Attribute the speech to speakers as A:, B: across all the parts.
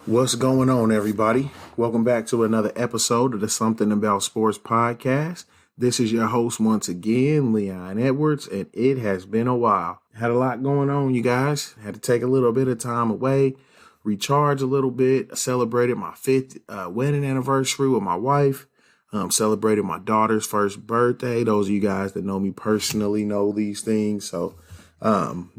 A: What's going on, everybody? Welcome back to another episode of the Something About Sports podcast. This is your host once again, Leon Edwards, and it has been a while. Had a lot going on, you guys. Had to take a little bit of time away, recharge a little bit. Celebrated my 5th wedding anniversary with my wife. Celebrated my daughter's first birthday. Those of you guys that know me personally know these things. So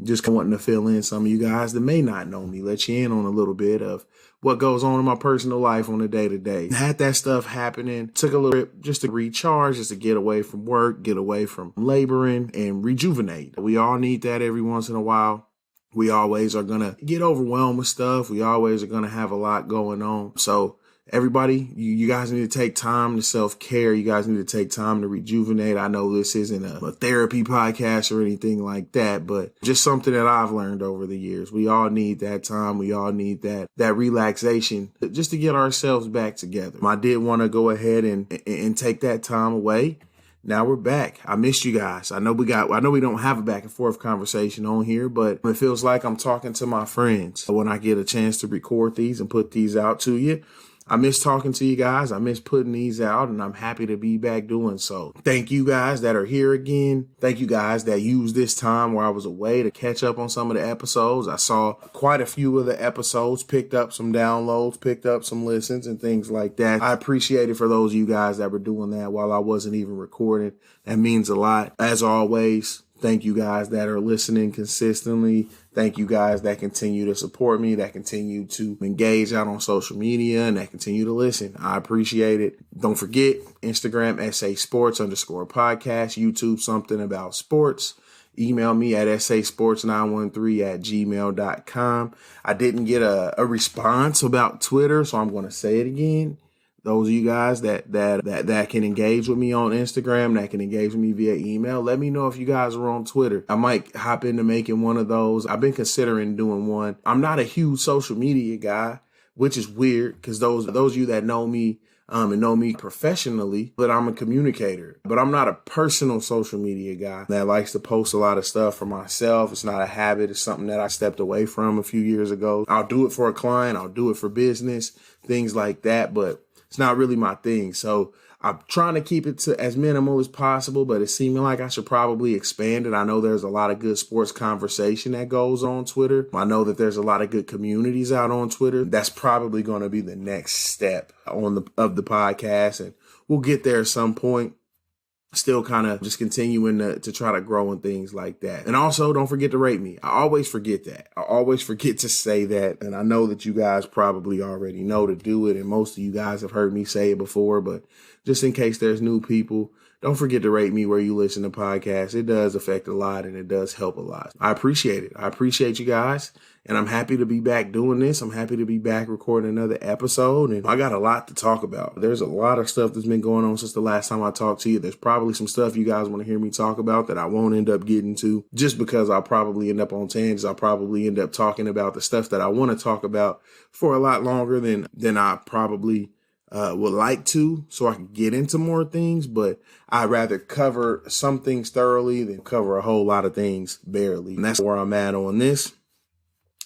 A: just wanting to fill in some of you guys that may not know me, let you in on a little bit of what goes on in my personal life on a day-to-day. Had that stuff happening. Took a little trip just to recharge, just to get away from work, get away from laboring, and rejuvenate. We all need that every once in a while. We always are going to get overwhelmed with stuff. We always are going to have a lot going on. So everybody, you guys need to take time to self-care. You guys need to take time to rejuvenate. I know this isn't a therapy podcast or anything like that, but just something that I've learned over the years. We all need that time. We all need that relaxation just to get ourselves back together. I did want to go ahead and take that time away. Now we're back. I missed you guys. I know we don't have a back and forth conversation on here, but it feels like I'm talking to my friends when I get a chance to record these and put these out to you. I miss talking to you guys. I miss putting these out, and I'm happy to be back doing so. Thank you guys that are here again. Thank you guys that used this time where I was away to catch up on some of the episodes. I saw quite a few of the episodes, picked up some downloads, picked up some listens and things like that. I appreciate it for those of you guys that were doing that while I wasn't even recording. That means a lot. As always, thank you guys that are listening consistently. Thank you guys that continue to support me, that continue to engage out on social media, and that continue to listen. I appreciate it. Don't forget, Instagram, @sports_podcast, YouTube, Something About Sports. Email me at sasports913@gmail.com. I didn't get a response about Twitter, so I'm going to say it again. Those of you guys that can engage with me on Instagram, that can engage with me via email, let me know if you guys are on Twitter. I might hop into making one of those. I've been considering doing one. I'm not a huge social media guy, which is weird because those of you that know me and know me professionally, but I'm a communicator. But I'm not a personal social media guy that likes to post a lot of stuff for myself. It's not a habit. It's something that I stepped away from a few years ago. I'll do it for a client. I'll do it for business, things like that. But it's not really my thing. So I'm trying to keep it to as minimal as possible, but it's seeming like I should probably expand it. I know there's a lot of good sports conversation that goes on Twitter. I know that there's a lot of good communities out on Twitter. That's probably going to be the next step of the podcast, and we'll get there at some point. Still kind of just continuing to try to grow and things like that. And also, don't forget to rate me. I always forget that. I always forget to say that. And I know that you guys probably already know to do it. And most of you guys have heard me say it before. But just in case there's new people, don't forget to rate me where you listen to podcasts. It does affect a lot, and it does help a lot. I appreciate it. I appreciate you guys. And I'm happy to be back doing this. I'm happy to be back recording another episode. And I got a lot to talk about. There's a lot of stuff that's been going on since the last time I talked to you. There's probably some stuff you guys want to hear me talk about that I won't end up getting to just because I'll probably end up on tangents. I'll probably end up talking about the stuff that I want to talk about for a lot longer than I probably would like to, so I can get into more things. But I'd rather cover some things thoroughly than cover a whole lot of things barely. And that's where I'm at on this.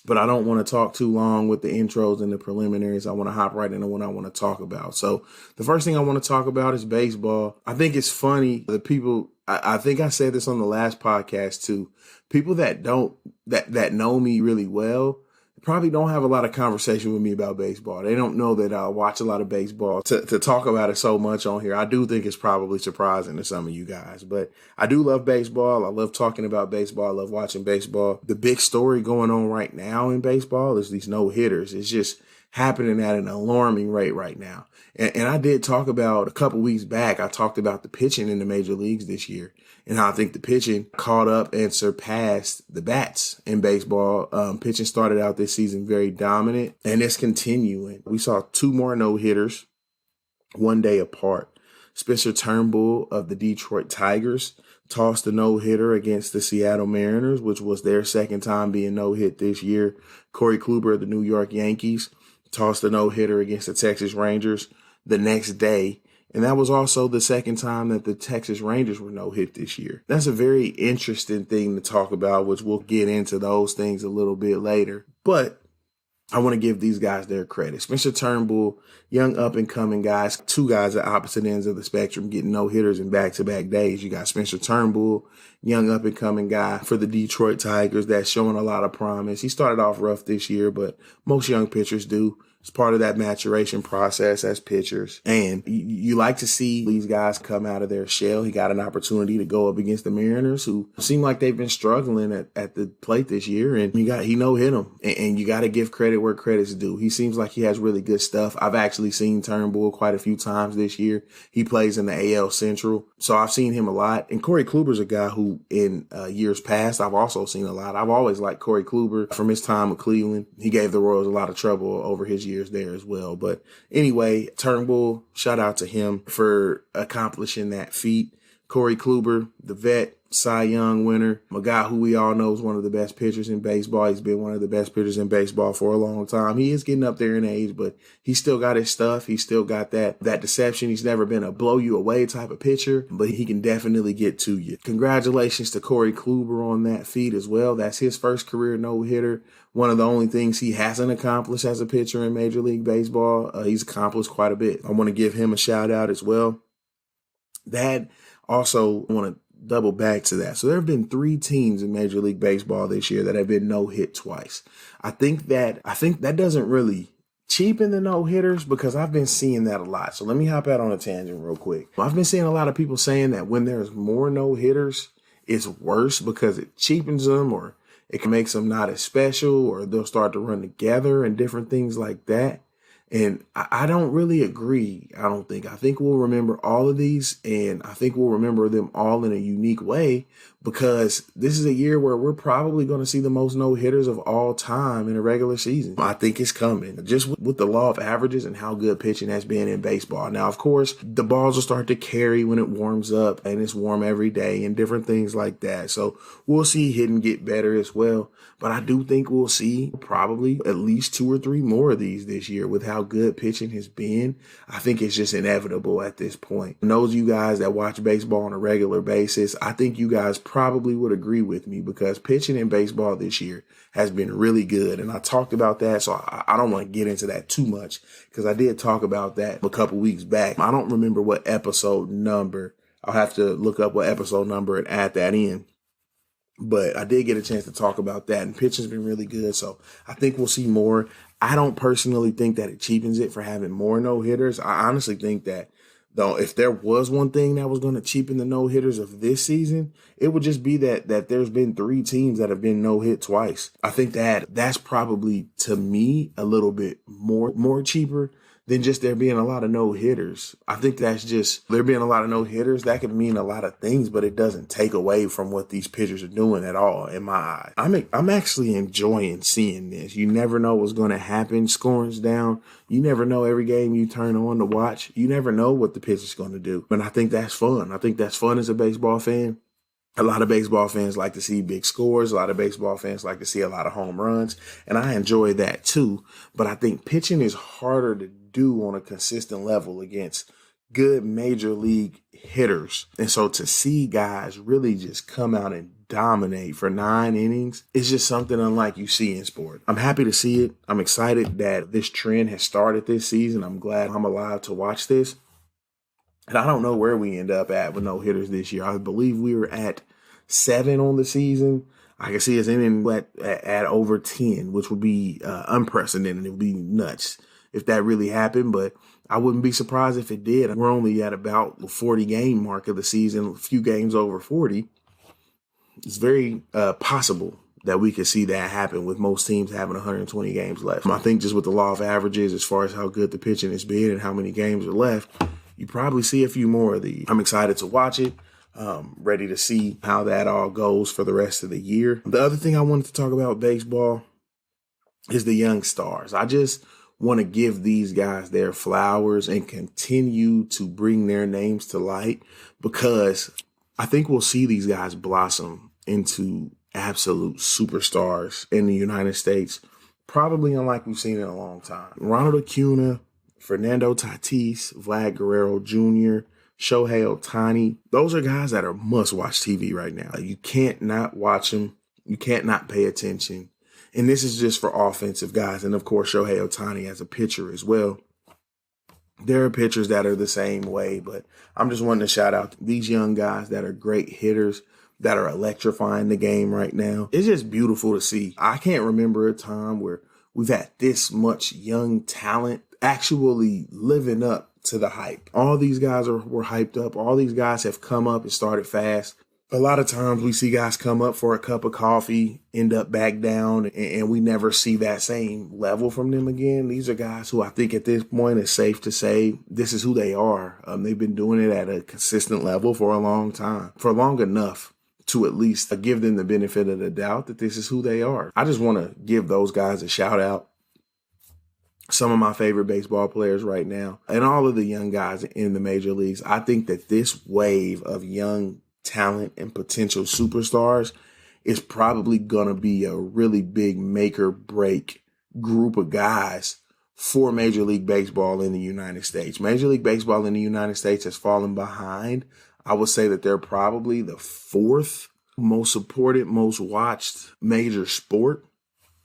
A: But I don't want to talk too long with the intros and the preliminaries. I want to hop right into what I want to talk about. So the first thing I want to talk about is baseball. I think it's funny that people, I think I said this on the last podcast too, people that know me really well probably don't have a lot of conversation with me about baseball. They don't know that I watch a lot of baseball to talk about it so much on here. I do think it's probably surprising to some of you guys, but I do love baseball. I love talking about baseball. I love watching baseball. The big story going on right now in baseball is these no-hitters. It's just happening at an alarming rate right now. And I did talk about a couple weeks back, I talked about the pitching in the major leagues this year and how I think the pitching caught up and surpassed the bats in baseball. Pitching started out this season very dominant, and it's continuing. We saw 2 more no-hitters one day apart. Spencer Turnbull of the Detroit Tigers tossed a no-hitter against the Seattle Mariners, which was their second time being no-hit this year. Corey Kluber of the New York Yankees tossed a no-hitter against the Texas Rangers the next day. And that was also the second time that the Texas Rangers were no-hit this year. That's a very interesting thing to talk about, which we'll get into those things a little bit later. But I want to give these guys their credit. Spencer Turnbull, young up-and-coming guys, two guys at opposite ends of the spectrum getting no-hitters in back-to-back days. You got Spencer Turnbull, young up-and-coming guy for the Detroit Tigers that's showing a lot of promise. He started off rough this year, but most young pitchers do. It's part of that maturation process as pitchers. And you like to see these guys come out of their shell. He got an opportunity to go up against the Mariners, who seem like they've been struggling at the plate this year. And he no-hit them. And you got to give credit where credit's due. He seems like he has really good stuff. I've actually seen Turnbull quite a few times this year. He plays in the AL Central. So I've seen him a lot. And Corey Kluber's a guy who in years past I've also seen a lot. I've always liked Corey Kluber from his time with Cleveland. He gave the Royals a lot of trouble over his years there as well. But anyway, Turnbull, shout out to him for accomplishing that feat. Corey Kluber, the vet, Cy Young winner, a guy who we all know is one of the best pitchers in baseball. He's been one of the best pitchers in baseball for a long time. He is getting up there in age, but he's still got his stuff. He's still got that deception. He's never been a blow you away type of pitcher, but he can definitely get to you. Congratulations to Corey Kluber on that feat as well. That's his first career no-hitter. One of the only things he hasn't accomplished as a pitcher in Major League Baseball. He's accomplished quite a bit. I want to give him a shout out as well. That also, I want to double back to that. So there have been 3 teams in Major League Baseball this year that have been no-hit twice. I think that doesn't really cheapen the no-hitters because I've been seeing that a lot. So let me hop out on a tangent real quick. I've been seeing a lot of people saying that when there's more no-hitters, it's worse because it cheapens them or it can make them not as special or they'll start to run together and different things like that. And I don't really agree. I think we'll remember all of these, and I think we'll remember them all in a unique way because this is a year where we're probably going to see the most no-hitters of all time in a regular season. I think it's coming just with the law of averages and how good pitching has been in baseball. Now, of course, the balls will start to carry when it warms up, and it's warm every day and different things like that. So we'll see hitting get better as well. But I do think we'll see probably at least 2 or 3 more of these this year with how good pitching has been. I think it's just inevitable at this point. And those of you guys that watch baseball on a regular basis, I think you guys probably would agree with me because pitching in baseball this year has been really good. And I talked about that, so I don't want to get into that too much because I did talk about that a couple weeks back. I don't remember what episode number. I'll have to look up what episode number and add that in. But I did get a chance to talk about that, and pitching's been really good. So I think we'll see more. I don't personally think that it cheapens it for having more no-hitters. I honestly think that, though, if there was one thing that was going to cheapen the no-hitters of this season, it would just be that there's been 3 teams that have been no-hit twice. I think that's probably, to me, a little bit more cheaper than just there being a lot of no-hitters. I think that's just there being a lot of no-hitters. That could mean a lot of things, but it doesn't take away from what these pitchers are doing at all in my eye. I'm actually enjoying seeing this. You never know what's going to happen. Scoring's down. You never know every game you turn on to watch. You never know what the pitcher's going to do. And I think that's fun. I think that's fun as a baseball fan. A lot of baseball fans like to see big scores. A lot of baseball fans like to see a lot of home runs. And I enjoy that too. But I think pitching is harder to do on a consistent level against good major league hitters. And so to see guys really just come out and dominate for 9 innings is just something unlike you see in sport. I'm happy to see it. I'm excited that this trend has started this season. I'm glad I'm alive to watch this. And I don't know where we end up at with no hitters this year. I believe we were at 7 on the season. I can see us ending at over 10, which would be unprecedented. It would be nuts if that really happened, but I wouldn't be surprised if it did. We're only at about the 40 game mark of the season, a few games over 40. It's very possible that we could see that happen with most teams having 120 games left. I think just with the law of averages, as far as how good the pitching has been and how many games are left, you probably see a few more of these. I'm excited to watch it. Ready to see how that all goes for the rest of the year. The other thing I wanted to talk about baseball is the young stars. I just want to give these guys their flowers and continue to bring their names to light because I think we'll see these guys blossom into absolute superstars in the United States, probably unlike we've seen in a long time. Ronald Acuna, Fernando Tatis, Vlad Guerrero Jr., Shohei Ohtani, those are guys that are must-watch TV right now. You can't not watch them. You can't not pay attention. And this is just for offensive guys. And of course, Shohei Ohtani as a pitcher as well. There are pitchers that are the same way, but I'm just wanting to shout out these young guys that are great hitters, that are electrifying the game right now. It's just beautiful to see. I can't remember a time where we've had this much young talent actually living up to the hype. All these guys were hyped up. All these guys have come up and started fast. A lot of times we see guys come up for a cup of coffee, end up back down, and we never see that same level from them again. These are guys who I think at this point it's safe to say this is who they are. They've been doing it at a consistent level for a long time, for long enough to at least give them the benefit of the doubt that this is who they are. I just want to give those guys a shout out. Some of my favorite baseball players right now and all of the young guys in the major leagues. I think that this wave of young talent and potential superstars is probably going to be a really big make or break group of guys for Major League Baseball in the United States. Major League Baseball in the United States has fallen behind. I would say that they're probably the fourth most supported, most watched major sport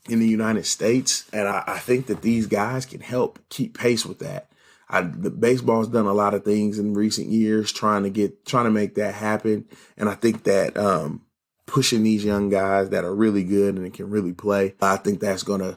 A: in the United States. And I think that these guys can help keep pace with that. The baseball's done a lot of things in recent years trying to make that happen. And I think that pushing these young guys that are really good and can really play, I think that's gonna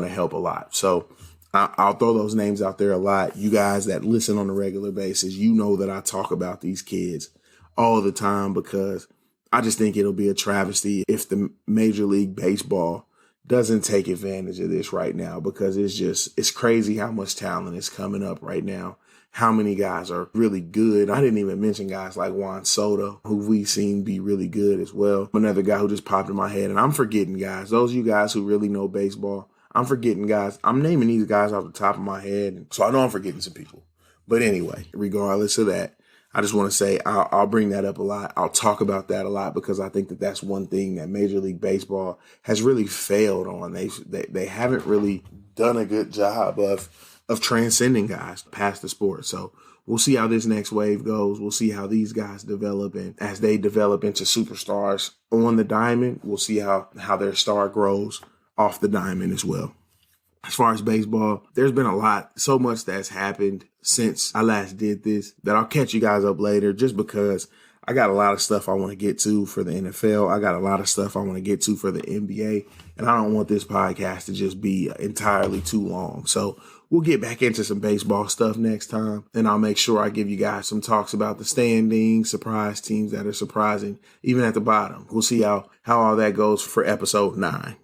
A: help a lot. So I'll throw those names out there a lot. You guys that listen on a regular basis, you know that I talk about these kids all the time because I just think it'll be a travesty if the Major League Baseball doesn't take advantage of this right now, because it's crazy how much talent is coming up right now. How many guys are really good. I didn't even mention guys like Juan Soto, who we've seen be really good as well. Another guy who just popped in my head, and I'm forgetting guys. Those of you guys who really know baseball, I'm forgetting guys. I'm naming these guys off the top of my head, so I know I'm forgetting some people. But anyway, regardless of that, I just want to say I'll bring that up a lot. I'll talk about that a lot because I think that that's one thing that Major League Baseball has really failed on. They haven't really done a good job of transcending guys past the sport. So we'll see how this next wave goes. We'll see how these guys develop, and as they develop into superstars on the diamond, we'll see how their star grows off the diamond as well. As far as baseball, there's been so much that's happened since I last did this that I'll catch you guys up later, just because I got a lot of stuff I want to get to for the NFL. I got a lot of stuff I want to get to for the NBA, and I don't want this podcast to just be entirely too long. So we'll get back into some baseball stuff next time, and I'll make sure I give you guys some talks about the standings, surprise teams that are surprising, even at the bottom. We'll see how all that goes for episode 9.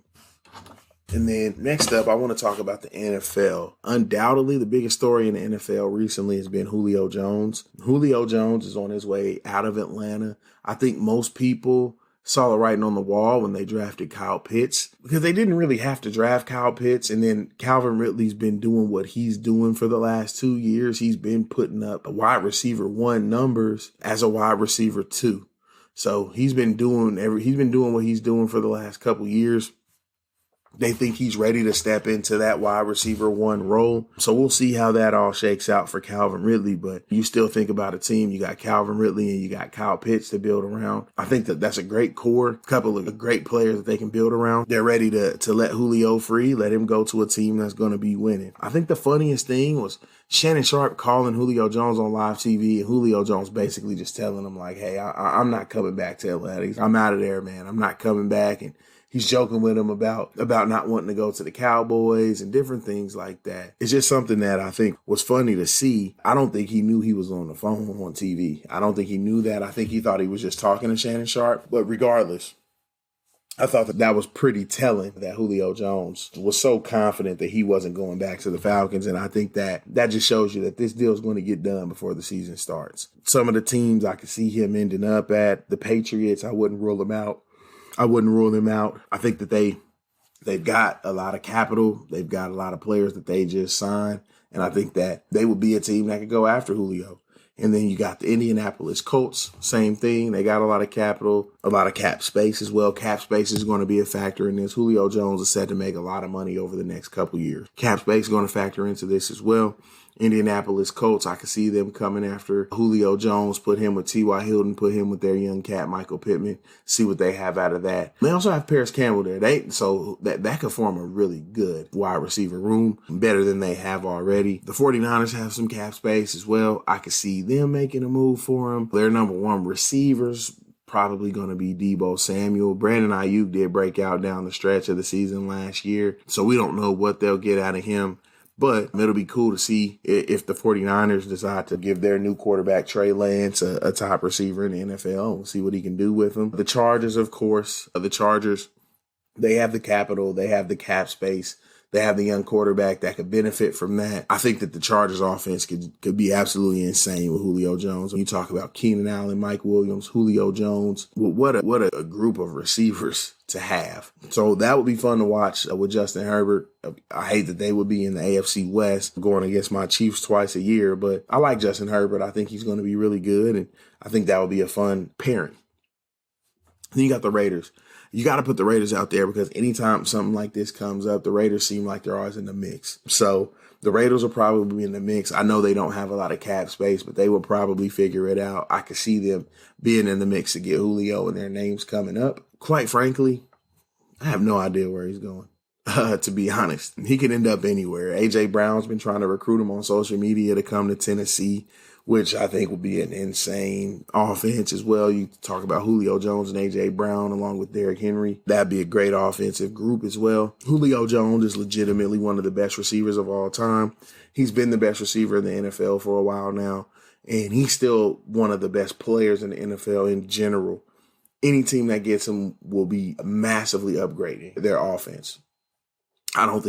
A: And then next up, I want to talk about the NFL. Undoubtedly, the biggest story in the NFL recently has been Julio Jones. Julio Jones is on his way out of Atlanta. I think most people saw the writing on the wall when they drafted Kyle Pitts, because they didn't really have to draft Kyle Pitts. And then Calvin Ridley's been doing what he's doing for the last 2 years. He's been putting up wide receiver 1 numbers as a wide receiver 2. So he's been doing what he's doing for the last couple years. They think he's ready to step into that wide receiver 1 role. So we'll see how that all shakes out for Calvin Ridley. But you still think about a team. You got Calvin Ridley and you got Kyle Pitts to build around. I think that's a great core, couple of great players that they can build around. They're ready to let Julio free, let him go to a team that's going to be winning. I think the funniest thing was Shannon Sharp calling Julio Jones on live TV, and Julio Jones basically just telling him like, hey, I'm not coming back to Atlanta. I'm out of there, man. I'm not coming back. And he's joking with him about not wanting to go to the Cowboys and different things like that. It's just something that I think was funny to see. I don't think he knew he was on the phone on TV. I don't think he knew that. I think he thought he was just talking to Shannon Sharp. But regardless, I thought that was pretty telling that Julio Jones was so confident that he wasn't going back to the Falcons. And I think that just shows you that this deal is going to get done before the season starts. Some of the teams I could see him ending up at, the Patriots, I wouldn't rule them out. I think that they've got a lot of capital. They've got a lot of players that they just signed. And I think that they would be a team that could go after Julio. And then you got the Indianapolis Colts, same thing. They got a lot of capital, a lot of cap space as well. Cap space is going to be a factor in this. Julio Jones is set to make a lot of money over the next couple years. Cap space is going to factor into this as well. Indianapolis Colts, I could see them coming after Julio Jones, put him with T.Y. Hilton, put him with their young cat, Michael Pittman, see what they have out of that. They also have Paris Campbell there. So that could form a really good wide receiver room, better than they have already. The 49ers have some cap space as well. I could see them making a move for him. Their number one receivers probably going to be Deebo Samuel. Brandon Ayuk did break out down the stretch of the season last year, so we don't know what they'll get out of him. But it'll be cool to see if the 49ers decide to give their new quarterback, Trey Lance, a top receiver in the NFL. We'll see what he can do with him. The Chargers, of course, they have the capital. They have the cap space. They have the young quarterback that could benefit from that. I think that the Chargers offense could be absolutely insane with Julio Jones. When you talk about Keenan Allen, Mike Williams, Julio Jones, what a group of receivers to have. So that would be fun to watch with Justin Herbert. I hate that they would be in the AFC West going against my Chiefs twice a year, but I like Justin Herbert. I think he's going to be really good, and I think that would be a fun pairing. Then you got the Raiders. You got to put the Raiders out there because anytime something like this comes up, the Raiders seem like they're always in the mix. So the Raiders will probably be in the mix. I know they don't have a lot of cap space, but they will probably figure it out. I could see them being in the mix to get Julio and their names coming up. Quite frankly, I have no idea where he's going, to be honest. He could end up anywhere. A.J. Brown's been trying to recruit him on social media to come to Tennessee, which I think would be an insane offense as well. You talk about Julio Jones and A.J. Brown along with Derrick Henry. That'd be a great offensive group as well. Julio Jones is legitimately one of the best receivers of all time. He's been the best receiver in the NFL for a while now, and he's still one of the best players in the NFL in general. Any team that gets him will be massively upgrading their offense. I don't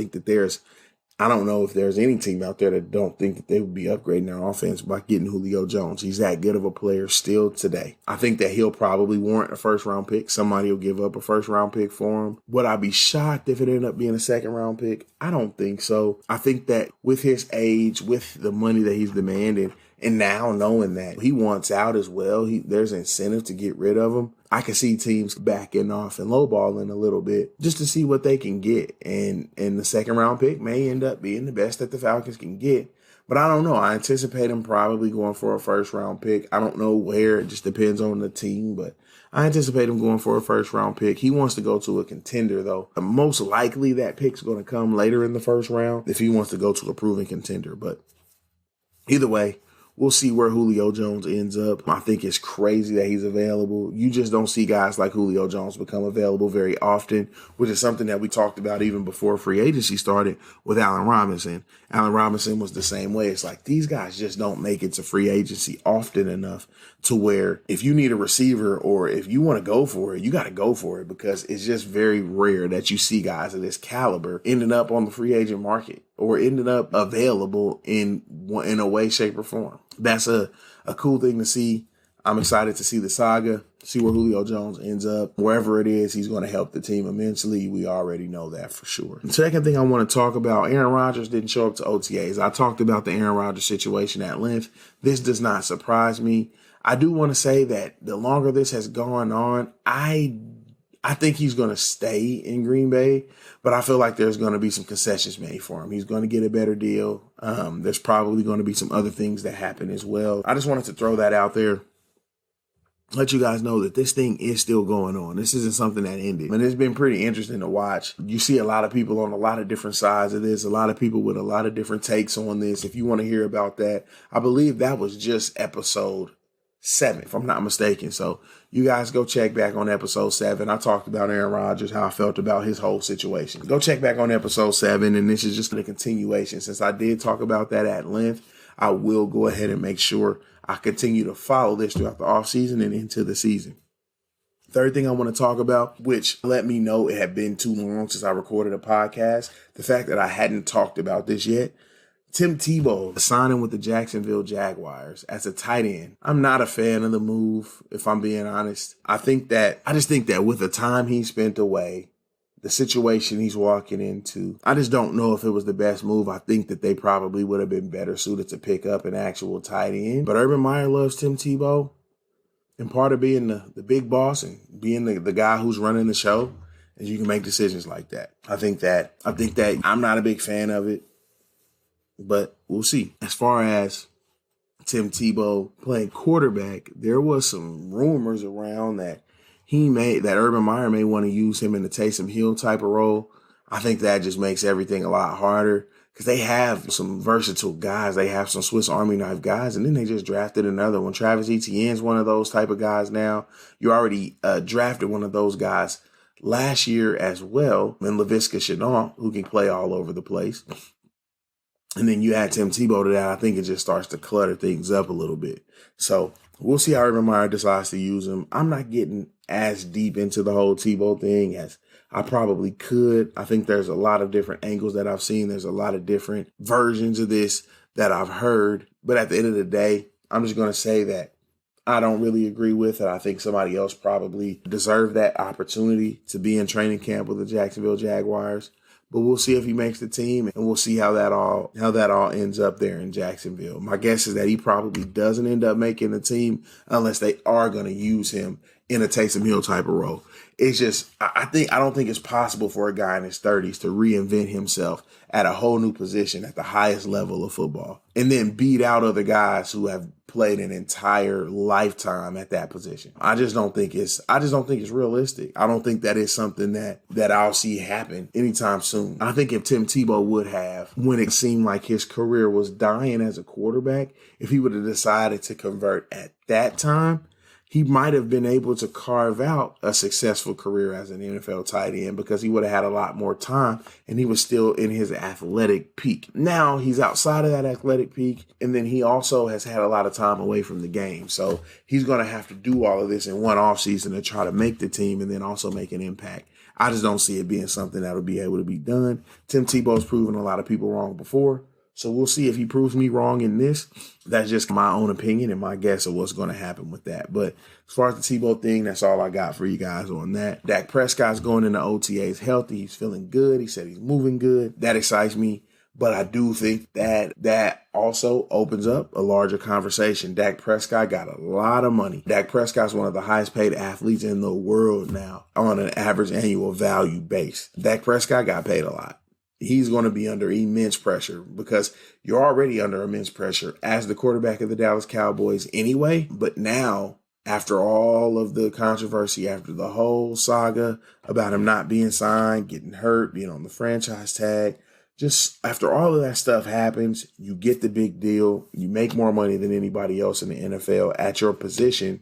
A: know if there's any team out there that don't think that they would be upgrading their offense by getting Julio Jones. He's that good of a player still today. I think that he'll probably warrant a first-round pick. Somebody will give up a first-round pick for him. Would I be shocked if it ended up being a second-round pick? I don't think so. I think that with his age, with the money that he's demanding, and now knowing that he wants out as well, there's incentive to get rid of him. I can see teams backing off and lowballing a little bit just to see what they can get. And the second round pick may end up being the best that the Falcons can get. But I don't know. I anticipate him probably going for a first round pick. I don't know where. It just depends on the team. But I anticipate him going for a first round pick. He wants to go to a contender, though. Most likely that pick's going to come later in the first round if he wants to go to a proven contender. But either way, we'll see where Julio Jones ends up. I think it's crazy that he's available. You just don't see guys like Julio Jones become available very often, which is something that we talked about even before free agency started with Allen Robinson. Allen Robinson was the same way. It's like these guys just don't make it to free agency often enough to where if you need a receiver or if you want to go for it, you got to go for it because it's just very rare that you see guys of this caliber ending up on the free agent market or ending up available in a way, shape, or form. That's a cool thing to see. I'm excited to see the saga, see where Julio Jones ends up. Wherever it is, he's going to help the team immensely. We already know that for sure. The second thing I want to talk about, Aaron Rodgers didn't show up to OTAs. I talked about the Aaron Rodgers situation at length. This does not surprise me. I do want to say that the longer this has gone on, I think he's going to stay in Green Bay, but I feel like there's going to be some concessions made for him. He's going to get a better deal. There's probably going to be some other things that happen as well. I just wanted to throw that out there. Let you guys know that this thing is still going on. This isn't something that ended. And it's been pretty interesting to watch. You see a lot of people on a lot of different sides of this, a lot of people with a lot of different takes on this. If you want to hear about that, I believe that was just episode 7, if I'm not mistaken. So you guys go check back on episode 7. I talked about Aaron Rodgers, how I felt about his whole situation. Go check back on episode 7, and this is just a continuation. Since I did talk about that at length, I will go ahead and make sure I continue to follow this throughout the offseason and into the season. Third thing I want to talk about, which let me know it had been too long since I recorded a podcast, the fact that I hadn't talked about this yet. Tim Tebow signing with the Jacksonville Jaguars as a tight end. I'm not a fan of the move, if I'm being honest. I just think that with the time he spent away, the situation he's walking into, I just don't know if it was the best move. I think that they probably would have been better suited to pick up an actual tight end. But Urban Meyer loves Tim Tebow. And part of being the big boss and being the guy who's running the show is you can make decisions like that. I think that I'm not a big fan of it. But we'll see. As far as Tim Tebow playing quarterback, there was some rumors around that Urban Meyer may want to use him in the Taysom Hill type of role. I think that just makes everything a lot harder because they have some versatile guys. They have some Swiss Army knife guys, and then they just drafted another one. Travis Etienne's one of those type of guys now. You already drafted one of those guys last year as well, and Laviska Shenault, who can play all over the place. And then you add Tim Tebow to that, I think it just starts to clutter things up a little bit. So we'll see how Urban Meyer decides to use him. I'm not getting as deep into the whole Tebow thing as I probably could. I think there's a lot of different angles that I've seen. There's a lot of different versions of this that I've heard. But at the end of the day, I'm just going to say that I don't really agree with it. I think somebody else probably deserved that opportunity to be in training camp with the Jacksonville Jaguars. But we'll see if he makes the team, and we'll see how that all ends up there in Jacksonville. My guess is that he probably doesn't end up making the team unless they are going to use him in a Taysom Hill type of role. It's just, I don't think it's possible for a guy in his 30s to reinvent himself at a whole new position at the highest level of football and then beat out other guys who have played an entire lifetime at that position. I just don't think it's realistic. I don't think that is something that I'll see happen anytime soon. I think if Tim Tebow would have, when it seemed like his career was dying as a quarterback, if he would have decided to convert at that time, he might have been able to carve out a successful career as an NFL tight end because he would have had a lot more time and he was still in his athletic peak. Now he's outside of that athletic peak, and then he also has had a lot of time away from the game. So he's going to have to do all of this in one offseason to try to make the team and then also make an impact. I just don't see it being something that will be able to be done. Tim Tebow's proven a lot of people wrong before. So we'll see if he proves me wrong in this. That's just my own opinion and my guess of what's going to happen with that. But as far as the Tebow thing, that's all I got for you guys on that. Dak Prescott's going into OTAs healthy. He's feeling good. He said he's moving good. That excites me. But I do think that also opens up a larger conversation. Dak Prescott got a lot of money. Dak Prescott's one of the highest paid athletes in the world now on an average annual value base. Dak Prescott got paid a lot. He's going to be under immense pressure because you're already under immense pressure as the quarterback of the Dallas Cowboys anyway. But now, after all of the controversy, after the whole saga about him not being signed, getting hurt, being on the franchise tag, just after all of that stuff happens, you get the big deal. You make more money than anybody else in the NFL at your position.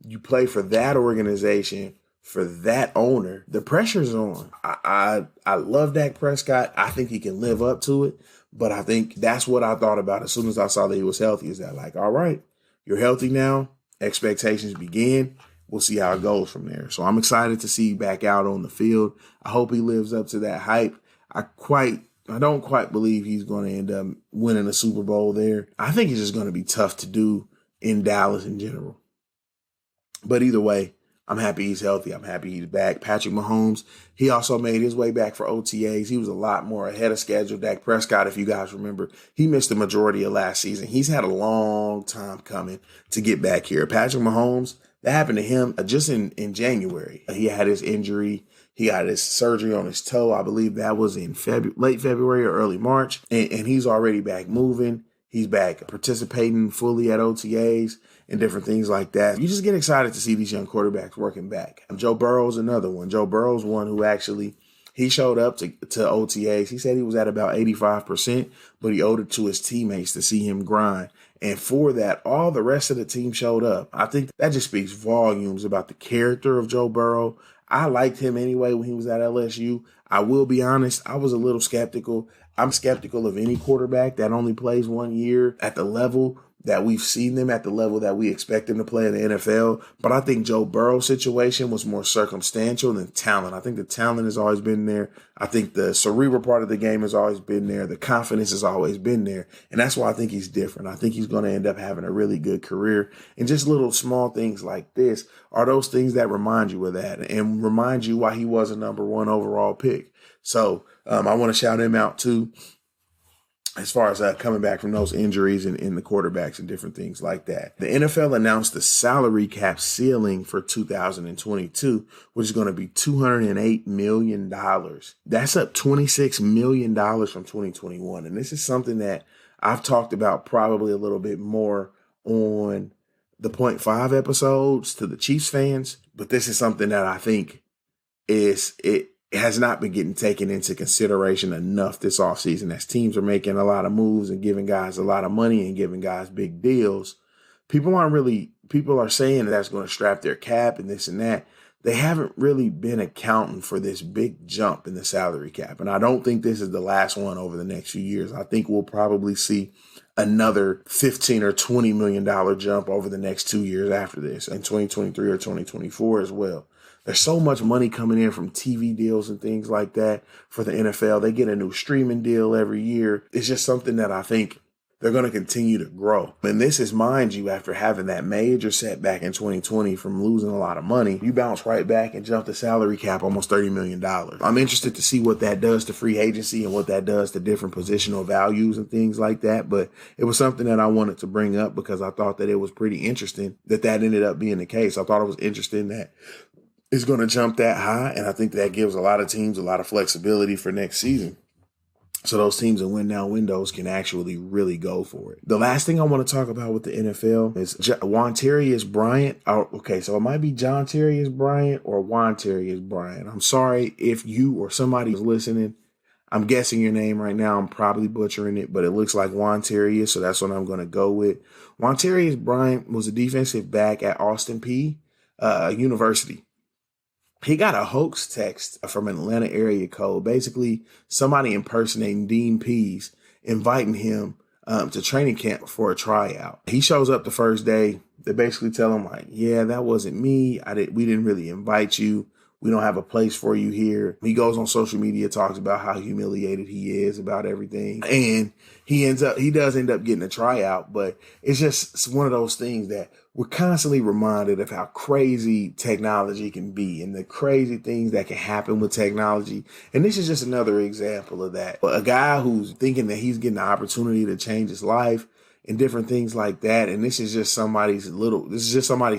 A: You play for that organization, for that owner. The pressure's on. I love Dak Prescott. I think he can live up to it. But I think that's what I thought about as soon as I saw that he was healthy, is that like, all right, you're healthy now. Expectations begin. We'll see how it goes from there. So I'm excited to see you back out on the field. I hope he lives up to that hype. I don't quite believe he's going to end up winning a Super Bowl there. I think it's just going to be tough to do in Dallas in general. But either way, I'm happy he's healthy. I'm happy he's back. Patrick Mahomes, he also made his way back for OTAs. He was a lot more ahead of schedule. Dak Prescott, if you guys remember, he missed the majority of last season. He's had a long time coming to get back here. Patrick Mahomes, that happened to him just in January. He had his injury. He got his surgery on his toe. I believe that was in late February or early March. And he's already back moving. He's back participating fully at OTAs and different things like that. You just get excited to see these young quarterbacks working back. Joe Burrow's another one. Joe Burrow's one who actually, he showed up to OTAs. He said he was at about 85%, but he owed it to his teammates to see him grind. And for that, all the rest of the team showed up. I think that just speaks volumes about the character of Joe Burrow. I liked him anyway when he was at LSU. I will be honest, I was a little skeptical. I'm skeptical of any quarterback that only plays 1 year at the level that we've seen them, at the level that we expect them to play in the NFL. But I think Joe Burrow's situation was more circumstantial than talent. I think the talent has always been there. I think the cerebral part of the game has always been there. The confidence has always been there. And that's why I think he's different. I think he's going to end up having a really good career. And just little small things like this are those things that remind you of that and remind you why he was a number 1 overall pick. So I want to shout him out too. as far as coming back from those injuries and the quarterbacks and different things like that. The NFL announced the salary cap ceiling for 2022, which is going to be $208 million. That's up $26 million from 2021. And this is something that I've talked about probably a little bit more on the Point 5 episodes to the Chiefs fans, but this is something that I think it has not been getting taken into consideration enough this offseason. As teams are making a lot of moves and giving guys a lot of money and giving guys big deals, people are saying that's going to strap their cap and this and that. They haven't really been accounting for this big jump in the salary cap. And I don't think this is the last one over the next few years. I think we'll probably see another $15 or $20 million jump over the next 2 years after this, in 2023 or 2024 as well. There's so much money coming in from TV deals and things like that for the NFL. They get a new streaming deal every year. It's just something that I think they're going to continue to grow. And this is, mind you, after having that major setback in 2020 from losing a lot of money, you bounce right back and jump the salary cap almost $30 million. I'm interested to see what that does to free agency and what that does to different positional values and things like that. But it was something that I wanted to bring up because I thought that it was pretty interesting that ended up being the case. I thought it was interesting that it's going to jump that high, and I think that gives a lot of teams a lot of flexibility for next season. So those teams in win-now windows can actually really go for it. The last thing I want to talk about with the NFL is Wontarius Bryant. Oh, okay, so it might be John Terrius Bryant or Wontarius Bryant. I'm sorry if you or somebody is listening. I'm guessing your name right now. I'm probably butchering it, but it looks like Wontarius, so that's what I'm going to go with. Wontarius Bryant was a defensive back at Austin Peay University. He got a hoax text from an Atlanta area code, basically somebody impersonating Dean Pease, inviting him to training camp for a tryout. He shows up the first day. They basically tell him, like, yeah, that wasn't me. We didn't really invite you. We don't have a place for you here. He goes on social media, talks about how humiliated he is about everything. And he does end up getting a tryout, but it's one of those things that we're constantly reminded of how crazy technology can be and the crazy things that can happen with technology. And this is just another example of that. A guy who's thinking that he's getting the opportunity to change his life and different things like that. And this is just somebody's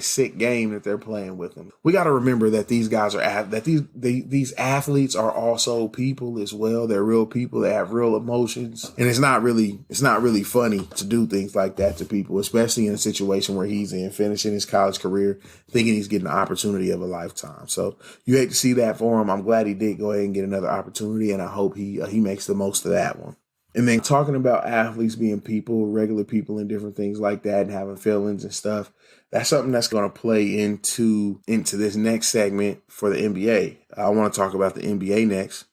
A: sick game that they're playing with them. We got to remember that these guys these athletes are also people as well. They're real people that have real emotions. And it's not really funny to do things like that to people, especially in a situation where he's finishing his college career, thinking he's getting the opportunity of a lifetime. So you hate to see that for him. I'm glad he did go ahead and get another opportunity, and I hope he makes the most of that one. And then talking about athletes being people, regular people and different things like that and having feelings and stuff, that's something that's going to play into this next segment for the NBA. I want to talk about the NBA next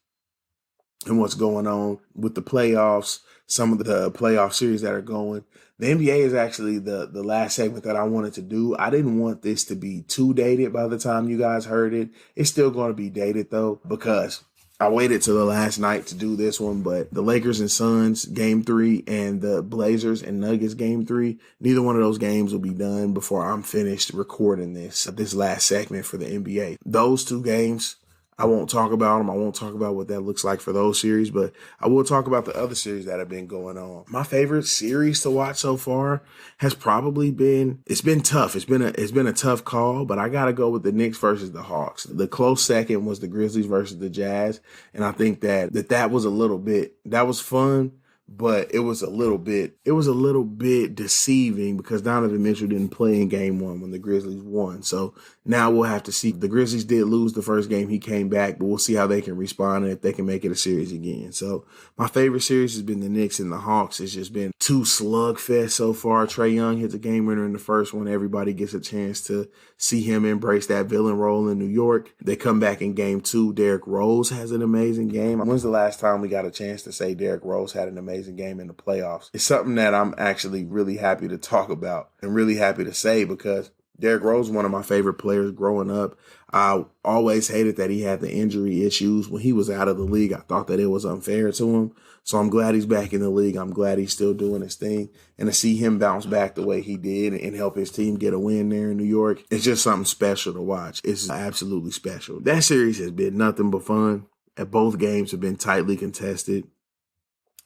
A: and what's going on with the playoffs, some of the playoff series that are going. The NBA is actually the last segment that I wanted to do. I didn't want this to be too dated by the time you guys heard it. It's still going to be dated, though, because I waited till the last night to do this one, but the Lakers and Suns game 3 and the Blazers and Nuggets game 3, neither one of those games will be done before I'm finished recording this last segment for the NBA. Those two games, I won't talk about them. I won't talk about what that looks like for those series, but I will talk about the other series that have been going on. My favorite series to watch so far has probably been, it's been tough. It's been a tough call, but I got to go with the Knicks versus the Hawks. The close second was the Grizzlies versus the Jazz. And I think that was fun. But it was a little bit deceiving because Donovan Mitchell didn't play in game 1 when the Grizzlies won. So now we'll have to see. The Grizzlies did lose the first game. He came back, but we'll see how they can respond and if they can make it a series again. So my favorite series has been the Knicks and the Hawks. It's just been 2 slugfest so far. Trae Young hits a game winner in the first one. Everybody gets a chance to see him embrace that villain role in New York. They come back in game 2. Derrick Rose has an amazing game. When's the last time we got a chance to say Derrick Rose had an amazing game in the playoffs? It's something that I'm actually really happy to talk about and really happy to say because Derrick Rose is one of my favorite players growing up. I always hated that he had the injury issues. When he was out of the league, I thought that it was unfair to him. So I'm glad he's back in the league. I'm glad he's still doing his thing. And to see him bounce back the way he did and help his team get a win there in New York, it's just something special to watch. It's absolutely special. That series has been nothing but fun. Both games have been tightly contested.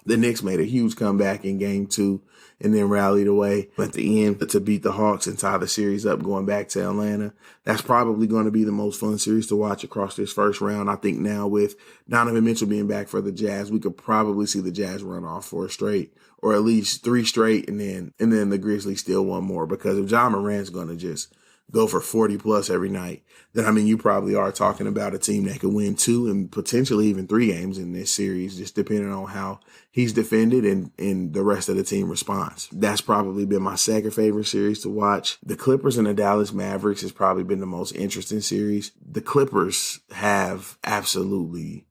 A: The Knicks made a huge comeback in game 2 and then rallied away at the end to beat the Hawks and tie the series up going back to Atlanta. That's probably going to be the most fun series to watch across this first round. I think now with Donovan Mitchell being back for the Jazz, we could probably see the Jazz run off 4 straight or at least 3 straight and then the Grizzlies still one more, because if Ja Morant's going to just go for 40 plus every night, then I mean, you probably are talking about a team that could win 2 and potentially even 3 games in this series, just depending on how he's defended and the rest of the team responds. That's probably been my second favorite series to watch. The Clippers and the Dallas Mavericks has probably been the most interesting series. The Clippers have absolutely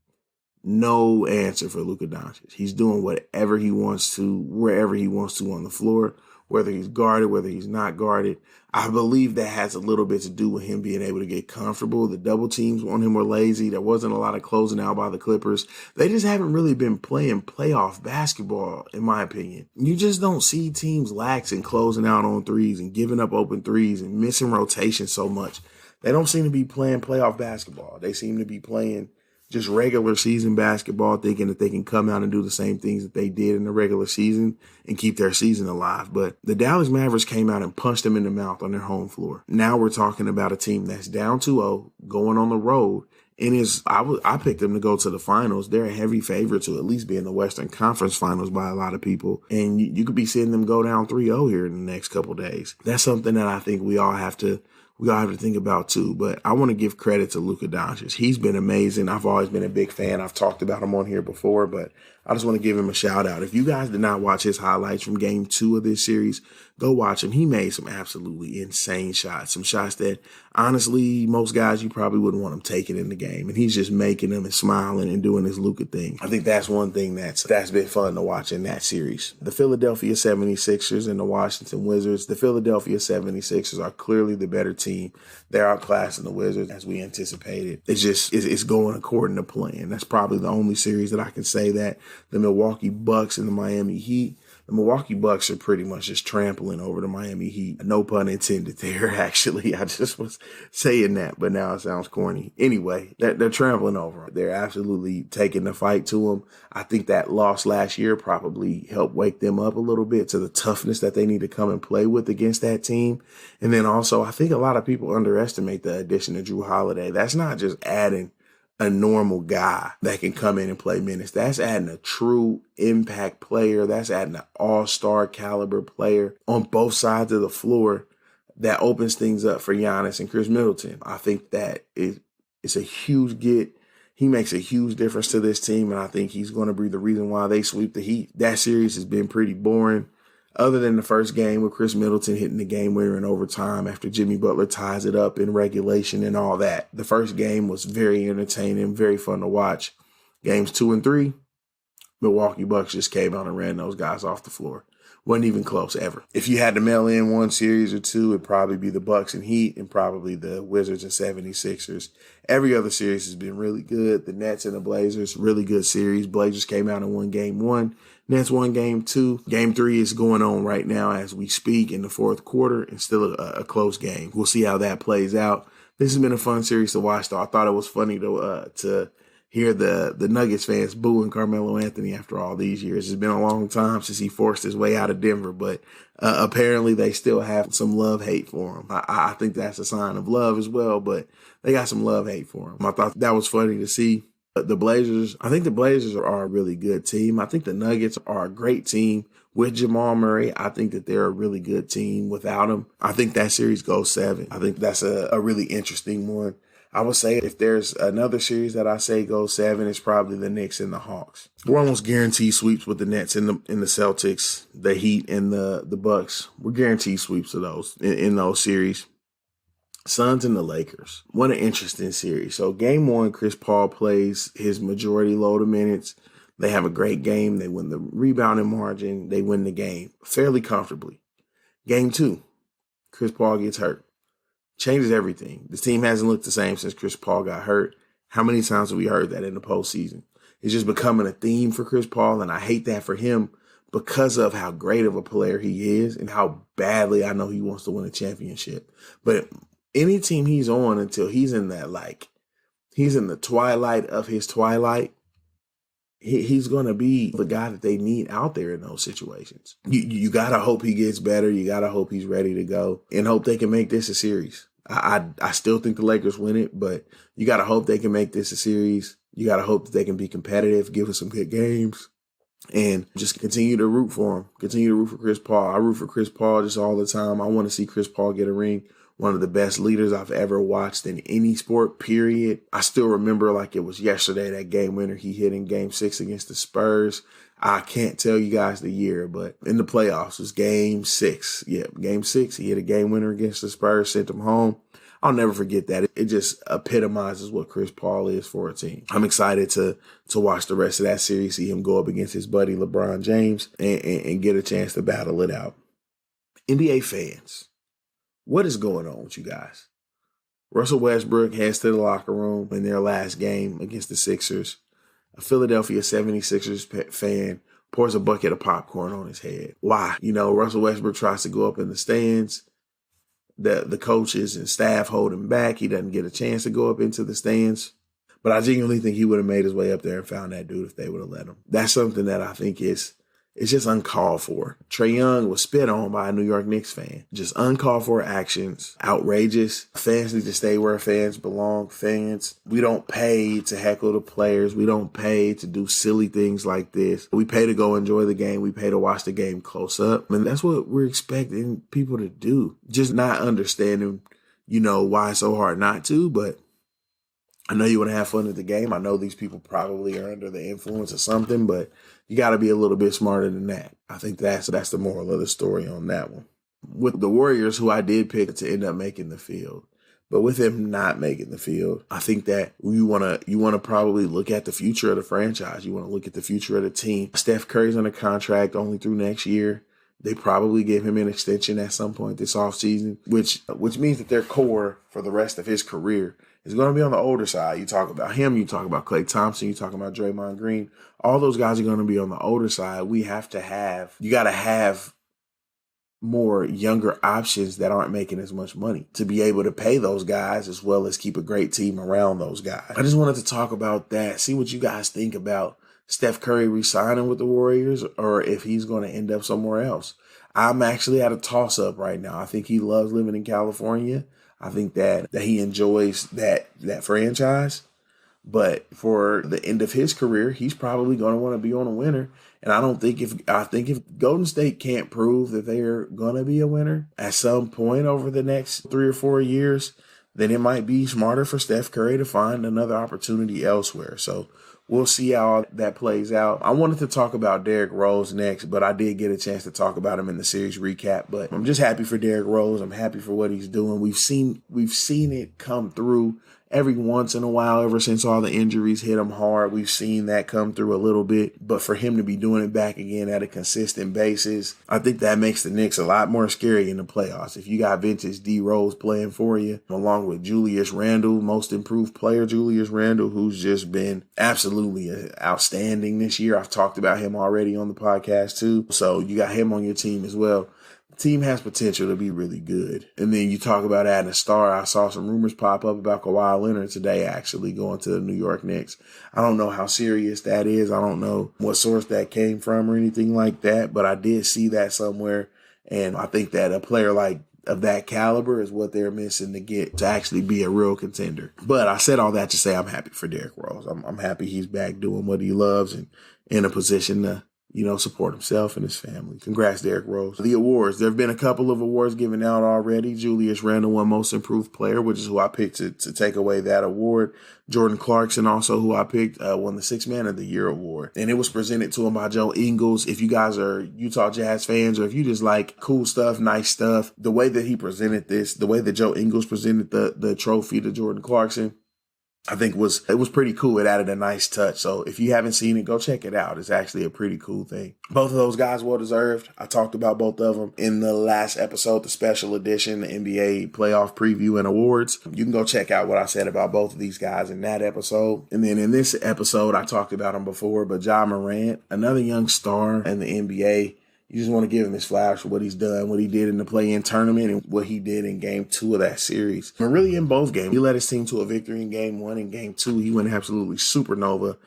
A: no answer for Luka Doncic. He's doing whatever he wants to, wherever he wants to on the floor, whether he's guarded, whether he's not guarded. I believe that has a little bit to do with him being able to get comfortable. The double teams on him were lazy. There wasn't a lot of closing out by the Clippers. They just haven't really been playing playoff basketball, in my opinion. You just don't see teams lax and closing out on threes and giving up open threes and missing rotation so much. They don't seem to be playing playoff basketball. They seem to be playing just regular season basketball, thinking that they can come out and do the same things that they did in the regular season and keep their season alive. But the Dallas Mavericks came out and punched them in the mouth on their home floor. Now we're talking about a team that's down 2-0, going on the road, and I picked them to go to the finals. They're a heavy favorite to at least be in the Western Conference Finals by a lot of people. And you could be seeing them go down 3-0 here in the next couple of days. That's something that I think we all have to think about too. But I want to give credit to Luka Doncic. He's been amazing. I've always been a big fan. I've talked about him on here before, but I just want to give him a shout out. If you guys did not watch his highlights from game 2 of this series, go watch him. He made some absolutely insane shots, some shots that honestly, most guys, you probably wouldn't want him taking in the game. And he's just making them and smiling and doing his Luka thing. I think that's one thing that's been fun to watch in that series. The Philadelphia 76ers and the Washington Wizards. The Philadelphia 76ers are clearly the better team. They're outclassing the Wizards as we anticipated. It's going according to plan. That's probably the only series that I can say that. The Milwaukee Bucks and the Miami Heat. The Milwaukee Bucks are pretty much just trampling over the Miami Heat. No pun intended there, actually. I just was saying that, but now it sounds corny. Anyway, they're trampling over them. They're absolutely taking the fight to them. I think that loss last year probably helped wake them up a little bit to the toughness that they need to come and play with against that team. And then also, I think a lot of people underestimate the addition of Jrue Holiday. That's not just adding a normal guy that can come in and play minutes. That's adding a true impact player. That's adding an all-star caliber player on both sides of the floor that opens things up for Giannis and Chris Middleton. I think that it's a huge get. He makes a huge difference to this team, and I think he's going to be the reason why they sweep the Heat. That series has been pretty boring. Other than the first game with Chris Middleton hitting the game winner in overtime after Jimmy Butler ties it up in regulation and all that. The first game was very entertaining, very fun to watch. Games 2 and 3, Milwaukee Bucks just came out and ran those guys off the floor. Wasn't even close ever. If you had to mail in one series or two, it'd probably be the Bucks and Heat and probably the Wizards and 76ers. Every other series has been really good. The Nets and the Blazers, really good series. Blazers came out and won game 1. Nets won game 2. Game 3 is going on right now as we speak in the fourth quarter, and still a close game. We'll see how that plays out. This has been a fun series to watch, though. I thought it was funny to hear the Nuggets fans booing Carmelo Anthony after all these years. It's been a long time since he forced his way out of Denver, but apparently they still have some love-hate for him. I think that's a sign of love as well, but they got some love-hate for him. I thought that was funny to see. The Blazers, I think the Blazers are a really good team. I think the Nuggets are a great team with Jamal Murray. I think that they're a really good team without him. I think that series goes 7. I think that's a really interesting one. I would say if there's another series that I say goes 7, it's probably the Knicks and the Hawks. We're almost guaranteed sweeps with the Nets and the Celtics, the Heat and the Bucks. We're guaranteed sweeps of those in those series. Suns and the Lakers. What an interesting series. So game 1, Chris Paul plays his majority load of minutes. They have a great game. They win the rebounding margin. They win the game fairly comfortably. Game 2, Chris Paul gets hurt. Changes everything. This team hasn't looked the same since Chris Paul got hurt. How many times have we heard that in the postseason? It's just becoming a theme for Chris Paul, and I hate that for him because of how great of a player he is and how badly I know he wants to win a championship. But any team he's on until he's in that, he's in the twilight of his twilight, he's going to be the guy that they need out there in those situations. You got to hope he gets better. You got to hope he's ready to go and hope they can make this a series. I still think the Lakers win it, but you got to hope they can make this a series. You got to hope that they can be competitive, give us some good games, and just continue to root for him. Continue to root for Chris Paul. I root for Chris Paul just all the time. I want to see Chris Paul get a ring. One of the best leaders I've ever watched in any sport, period. I still remember like it was yesterday, that game winner he hit in Game 6 against the Spurs. I can't tell you guys the year, but in the playoffs, it was Game 6. Yeah, Game 6. He hit a game winner against the Spurs, sent them home. I'll never forget that. It just epitomizes what Chris Paul is for a team. I'm excited to watch the rest of that series, see him go up against his buddy LeBron James and get a chance to battle it out. NBA fans, what is going on with you guys? Russell Westbrook heads to the locker room in their last game against the Sixers. A Philadelphia 76ers fan pours a bucket of popcorn on his head. Why? Russell Westbrook tries to go up in the stands. The coaches and staff hold him back. He doesn't get a chance to go up into the stands. But I genuinely think he would have made his way up there and found that dude if they would have let him. That's something that I think it's just uncalled for. Trae Young was spit on by a New York Knicks fan. Just uncalled for actions. Outrageous. Fans need to stay where fans belong. Fans, we don't pay to heckle the players. We don't pay to do silly things like this. We pay to go enjoy the game. We pay to watch the game close up. And that's what we're expecting people to do. Just not understanding, why it's so hard not to, but I know you want to have fun at the game. I know these people probably are under the influence of something, but you got to be a little bit smarter than that. I think that's the moral of the story on that one. With the Warriors, who I did pick to end up making the field, but with him not making the field, I think that you want to probably look at the future of the franchise. You want to look at the future of the team. Steph Curry's on a contract only through next year. They probably give him an extension at some point this offseason, which means that their core for the rest of his career is going to be on the older side. You talk about him, you talk about Klay Thompson, you talk about Draymond Green. All those guys are going to be on the older side. You got to have more younger options that aren't making as much money to be able to pay those guys as well as keep a great team around those guys. I just wanted to talk about that, see what you guys think about Steph Curry re-signing with the Warriors or if he's going to end up somewhere else. I'm actually at a toss-up right now. I think he loves living in California. I think that he enjoys that franchise. But for the end of his career, he's probably going to want to be on a winner. And I think if Golden State can't prove that they're going to be a winner at some point over the next 3 or 4 years, then it might be smarter for Steph Curry to find another opportunity elsewhere. So we'll see how that plays out. I wanted to talk about Derrick Rose next, but I did get a chance to talk about him in the series recap. But I'm just happy for Derrick Rose. I'm happy for what he's doing. We've seen it come through every once in a while, ever since all the injuries hit him hard. We've seen that come through a little bit. But for him to be doing it back again at a consistent basis, I think that makes the Knicks a lot more scary in the playoffs. If you got vintage D Rose playing for you, along with Julius Randle, most improved player Julius Randle, who's just been absolutely outstanding this year. I've talked about him already on the podcast too. So you got him on your team as well. Team has potential to be really good. And then you talk about adding a star. I saw some rumors pop up about Kawhi Leonard today actually going to the New York Knicks. I don't know how serious that is. I don't know what source that came from or anything like that, but I did see that somewhere. And I think that a player of that caliber is what they're missing to get to actually be a real contender. But I said all that to say I'm happy for Derrick Rose. I'm happy he's back doing what he loves and in a position to support himself and his family. Congrats, Derrick Rose. The awards. There have been a couple of awards given out already. Julius Randle won Most Improved Player, which is who I picked to take away that award. Jordan Clarkson, also who I picked, won the Sixth Man of the Year award. And it was presented to him by Joe Ingles. If you guys are Utah Jazz fans or if you just like cool stuff, nice stuff, the way that he presented this, the way that Joe Ingles presented the trophy to Jordan Clarkson, I think it was pretty cool. It added a nice touch. So if you haven't seen it, go check it out. It's actually a pretty cool thing. Both of those guys well deserved. I talked about both of them in the last episode, the special edition, the NBA playoff preview and awards. You can go check out what I said about both of these guys in that episode. And then in this episode, I talked about them before, but Ja Morant, another young star in the NBA, You just want to give him his flowers for what he's done, what he did in the play-in tournament, and what he did in game 2 of that series. And really in both games. He led his team to a victory in game 1. In game 2, he went absolutely supernova,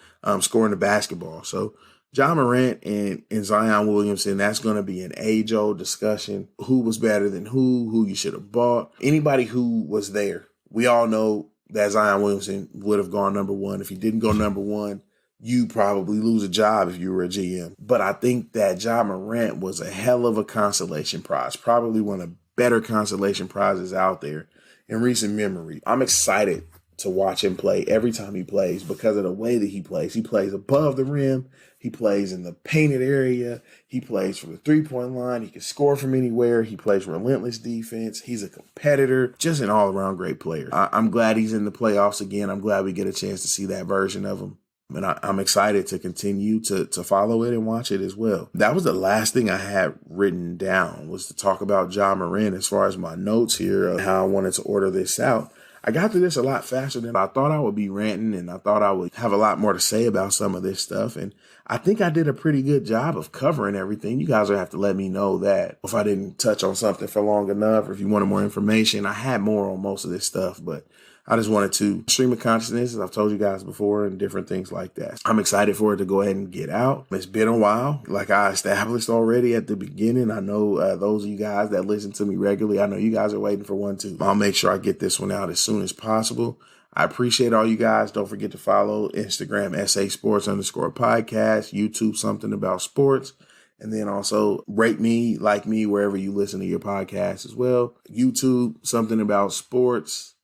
A: scoring the basketball. So Ja Morant and Zion Williamson, that's going to be an age-old discussion. Who was better than who you should have bought. Anybody who was there. We all know that Zion Williamson would have gone number 1. If he didn't go number 1, you probably lose a job if you were a GM. But I think that Ja Morant was a hell of a consolation prize, probably one of the better consolation prizes out there in recent memory. I'm excited to watch him play every time he plays because of the way that he plays. He plays above the rim. He plays in the painted area. He plays from the three-point line. He can score from anywhere. He plays relentless defense. He's a competitor, just an all-around great player. I'm glad he's in the playoffs again. I'm glad we get a chance to see that version of him. And I'm excited to continue to follow it and watch it as well. That was the last thing I had written down, was to talk about Ja Morant as far as my notes here of how I wanted to order this out. I got through this a lot faster than I thought I would be ranting, and I thought I would have a lot more to say about some of this stuff. And I think I did a pretty good job of covering everything. You guys will have to let me know that if I didn't touch on something for long enough, or if you wanted more information. I had more on most of this stuff, but I just wanted to stream of consciousness, as I've told you guys before, and different things like that. I'm excited for it to go ahead and get out. It's been a while, like I established already at the beginning. I know those of you guys that listen to me regularly, I know you guys are waiting for one too. I'll make sure I get this one out as soon as possible. I appreciate all you guys. Don't forget to follow Instagram, SA_Sports_podcast, YouTube, Something About Sports. And then also rate me, like me, wherever you listen to your podcast as well. YouTube, Something About Sports.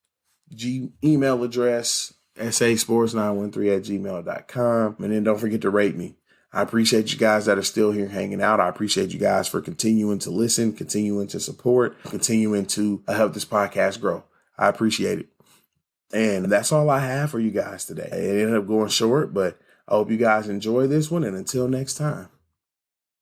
A: Email address, sasports913@gmail.com. And then don't forget to rate me. I appreciate you guys that are still here hanging out. I appreciate you guys for continuing to listen, continuing to support, continuing to help this podcast grow. I appreciate it. And that's all I have for you guys today. It ended up going short, but I hope you guys enjoy this one. And until next time.